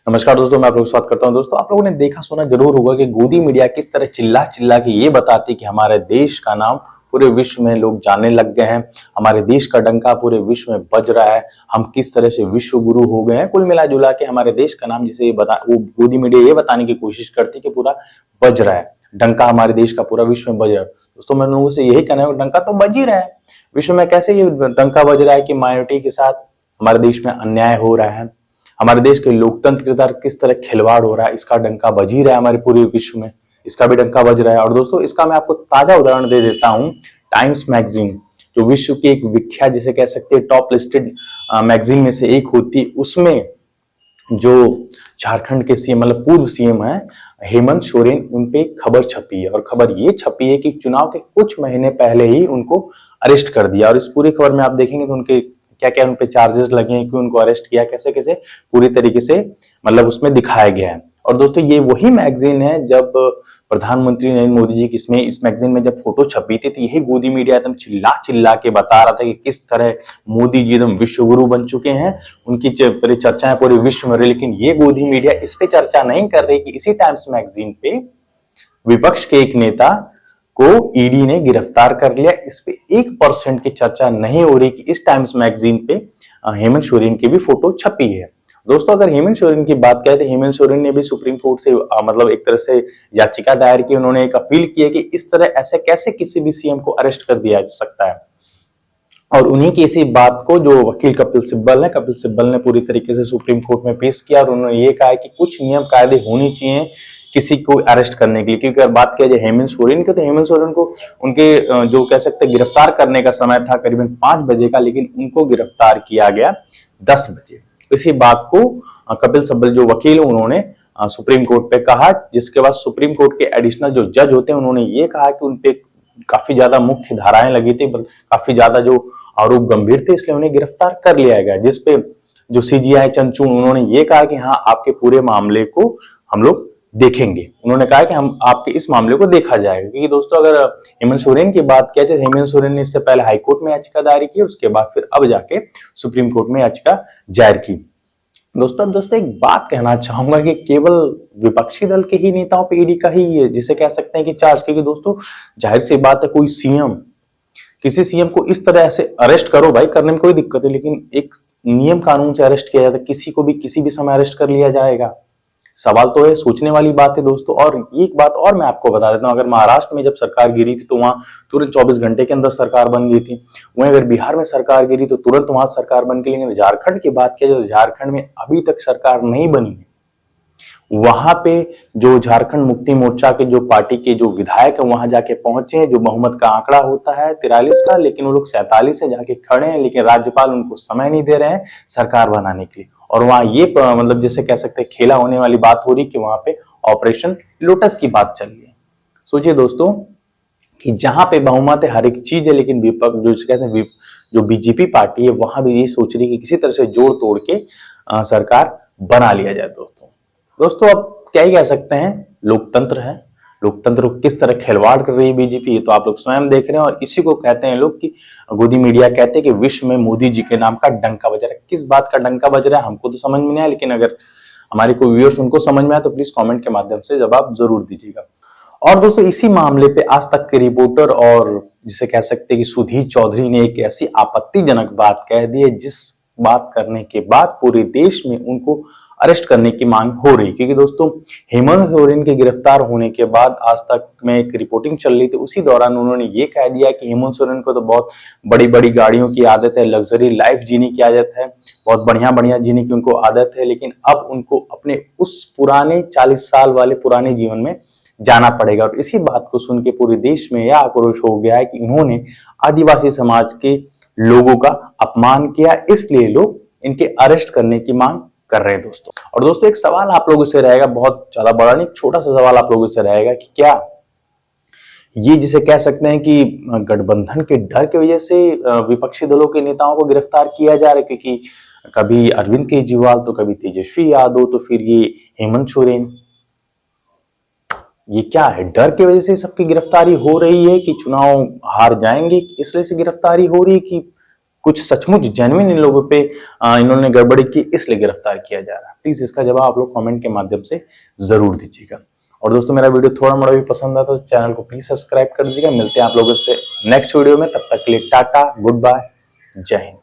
नमस्कार दोस्तों, मैं आप लोगों का स्वागत करता हूं। दोस्तों, आप लोगों ने देखा सुना जरूर होगा कि गोदी मीडिया किस तरह चिल्ला चिल्ला के ये बताती कि हमारे देश का नाम पूरे विश्व में लोग जानने लग गए हैं, हमारे देश का डंका पूरे विश्व में बज रहा है, हम किस तरह से विश्व गुरु हो गए हैं। कुल मिला जुला के हमारे देश का नाम जिसे वो गोदी मीडिया ये बताने की कोशिश करती कि पूरा बज रहा है, डंका हमारे देश का पूरा विश्व में बज रहा है। दोस्तों, मैं लोगों से यही कहना है, डंका तो बज ही रहा है विश्व में। कैसे ये डंका बज रहा है कि माइनॉरिटी के साथ हमारे देश में अन्याय हो रहा है, हमारे देश के लोकतंत्र के साथ किस तरह खिलवाड़ हो रहा है, इसका डंका बज ही रहा है हमारे पूरे विश्व में, इसका भी डंका बज रहा है। और दोस्तों, इसका मैं आपको ताजा उदाहरण दे देता हूं। टाइम्स मैगजीन, जो विश्व की एक विख्यात जिसे कह सकते हैं टॉप लिस्टेड मैगजीन में से एक होती, उसमें जो झारखंड के सीएम मतलब पूर्व सीएम है हेमंत सोरेन, उन पे खबर छपी है। और खबर ये छपी है कि चुनाव के कुछ महीने पहले ही उनको अरेस्ट कर दिया। और इस पूरी खबर में आप देखेंगे तो उनके क्या क्या उन पे चार्जेस लगे हैं, क्यों उनको अरेस्ट किया, कैसे कैसे पूरी तरीके से मतलब उसमें दिखाया गया है। और दोस्तों, ये वही मैगजीन है जब प्रधानमंत्री नरेंद्र मोदी जी की इस मैगजीन में जब फोटो छपी थी, तो यही गोदी मीडिया एकदम चिल्ला चिल्ला के बता रहा था कि किस तरह मोदी जी एकदम विश्व गुरु बन चुके हैं, उनकी पूरी चर्चाएं पूरे विश्व में रही। लेकिन ये गोदी मीडिया इस पे चर्चा नहीं कर रही कि इसी टाइम्स मैगजीन पे विपक्ष के एक नेता को ईडी ने गिरफ्तार कर लिया। इस पे 1% की चर्चा नहीं हो रही कि इस टाइम्स मैगजीन पे हेमंत सोरेन की भी फोटो छपी है। दोस्तों, अगर हेमंत सोरेन की बात करें तो हेमंत सोरेन ने भी सुप्रीम कोर्ट से मतलब एक तरह से याचिका दायर की। उन्होंने एक अपील की है कि इस तरह ऐसे कैसे किसी भी सीएम को अरेस्ट कर दिया जा सकता है। और उन्हीं की इसी बात को जो वकील कपिल सिब्बल ने पूरी तरीके से सुप्रीम कोर्ट में पेश किया। और उन्होंने ये कहा कि कुछ नियम कायदे होनी चाहिए किसी को अरेस्ट करने के लिए। क्योंकि अगर बात किया जाए हेमंत सोरेन की, तो हेमंत सोरेन को उनके जो कह सकते हैं गिरफ्तार करने का समय था करीबन 5 बजे का, लेकिन उनको गिरफ्तार किया गया 10 बजे। इसी बात को कपिल सिब्बल जो वकील है उन्होंने सुप्रीम कोर्ट पे कहा, जिसके बाद सुप्रीम कोर्ट के एडिशनल जो जज होते हैं उन्होंने ये कहा कि उनपे काफी ज्यादा मुख्य धाराएं लगी थी, काफी ज्यादा जो आरोप गंभीर थे, इसलिए उन्हें गिरफ्तार कर लिया गया। जिसपे जो सीजीआई चंद्रचूड़ उन्होंने ये कहा कि हाँ, आपके पूरे मामले को हम लोग देखेंगे। उन्होंने कहा कि हम आपके इस मामले को देखा जाएगा। क्योंकि दोस्तों, अगर हेमंत सोरेन की बात कहते हैं, हेमंत सोरेन ने इससे पहले हाईकोर्ट में याचिका दायर की, उसके बाद फिर अब जाके सुप्रीम कोर्ट में याचिका दायर की। दोस्तों, एक बात कहना चाहूंगा कि केवल विपक्षी दल के ही नेताओं पे ईडी का ही जिसे कह सकते हैं कि चार्ज, क्योंकि दोस्तों जाहिर सी बात है, कोई सीएम किसी सीएम को इस तरह से अरेस्ट करो भाई, करने में कोई दिक्कत है, लेकिन एक नियम कानून से अरेस्ट किया जाता है, किसी को भी किसी भी समय अरेस्ट कर लिया जाएगा। सवाल तो है, सोचने वाली बात है दोस्तों। और एक बात और मैं आपको बता देता हूं, अगर महाराष्ट्र में जब सरकार गिरी थी तो वहां तुरंत 24 घंटे के अंदर सरकार बन गई थी। वहीं अगर बिहार में सरकार गिरी तो तुरंत वहां सरकार बन गई। लेकिन झारखंड की बात किया जाए तो झारखंड में अभी तक सरकार नहीं बनी है। वहां पे जो झारखंड मुक्ति मोर्चा के जो पार्टी के जो विधायक है वहां जाके पहुंचे हैं, जो बहुमत का आंकड़ा होता है 43 का, लेकिन वो लोग 47 से जाके खड़े हैं, लेकिन राज्यपाल उनको समय नहीं दे रहे हैं सरकार बनाने के लिए। और वहां ये मतलब जैसे कह सकते हैं खेला होने वाली बात हो रही कि वहां पे ऑपरेशन लोटस की बात चल रही है। सोचिए दोस्तों कि जहां पे बहुमत है हर एक चीज है, लेकिन विपक्ष जो कहते हैं जो बीजेपी पार्टी है वहां भी ये सोच रही है कि किसी तरह से जोड़ तोड़ के सरकार बना लिया जाए। दोस्तों, अब क्या ही कह सकते हैं, लोकतंत्र है, लोकतंत्र को किस तरह खिलवाड़ कर रही है बीजेपी, ये तो आप लोग स्वयं देख रहे हैं। और इसी को कहते हैं लोग कि गोदी मीडिया कहते हैं कि विश्व में मोदी जी के नाम का डंका बज रहा है। किस बात का डंका बज रहा है हमको तो समझ में नहीं आया, लेकिन अगर हमारे कोई व्यूअर्स उनको समझ में आया तो प्लीज कमेंट के माध्यम से जवाब जरूर दीजिएगा। और दोस्तों, इसी मामले पे आज तक के रिपोर्टर और जिसे कह सकते हैं कि सुधीर चौधरी ने एक ऐसी आपत्तिजनक बात कह दी है, जिस बात करने के बाद पूरे देश में उनको अरेस्ट करने की मांग हो रही। क्योंकि दोस्तों, हेमंत सोरेन के गिरफ्तार होने के बाद आज तक में एक रिपोर्टिंग चल रही थी, उसी दौरान उन्होंने ये कह दिया कि हेमंत सोरेन को तो बहुत बड़ी बड़ी गाड़ियों की आदत है, लग्जरी लाइफ जीने की आदत है, बहुत बढ़िया बढ़िया जीने की उनको आदत है, लेकिन अब उनको अपने उस पुराने 40 साल वाले पुराने जीवन में जाना पड़ेगा। और इसी बात को सुन के पूरे देश में यह आक्रोश हो गया है कि इन्होंने आदिवासी समाज के लोगों का अपमान किया, इसलिए लोग इनके अरेस्ट करने की मांग कर रहे हैं दोस्तों। और दोस्तों, एक सवाल आप लोगों से रहेगा, बहुत ज्यादा बड़ा नहीं, छोटा सा सवाल आप लोगों से रहेगा कि क्या ये जिसे कह सकते हैं कि गठबंधन के डर की वजह से विपक्षी दलों के नेताओं को गिरफ्तार किया जा रहा है? क्योंकि कभी अरविंद केजरीवाल तो कभी तेजस्वी यादव तो फिर ये हेमंत सोरेन, ये क्या है? डर की वजह से सबकी गिरफ्तारी हो रही है कि चुनाव हार जाएंगे इसलिए से गिरफ्तारी हो रही है कि कुछ सचमुच जेन्युइन इन लोगों पे इन्होंने गड़बड़ी की, इसलिए गिरफ्तार किया जा रहा है? प्लीज इसका जवाब आप लोग कमेंट के माध्यम से जरूर दीजिएगा। और दोस्तों मेरा वीडियो थोड़ा मोड़ा भी पसंद आता तो चैनल को प्लीज सब्सक्राइब कर दीजिएगा। मिलते हैं आप लोगों से नेक्स्ट वीडियो में, तब तक के लिए टाटा, गुड बाय, जय हिंद।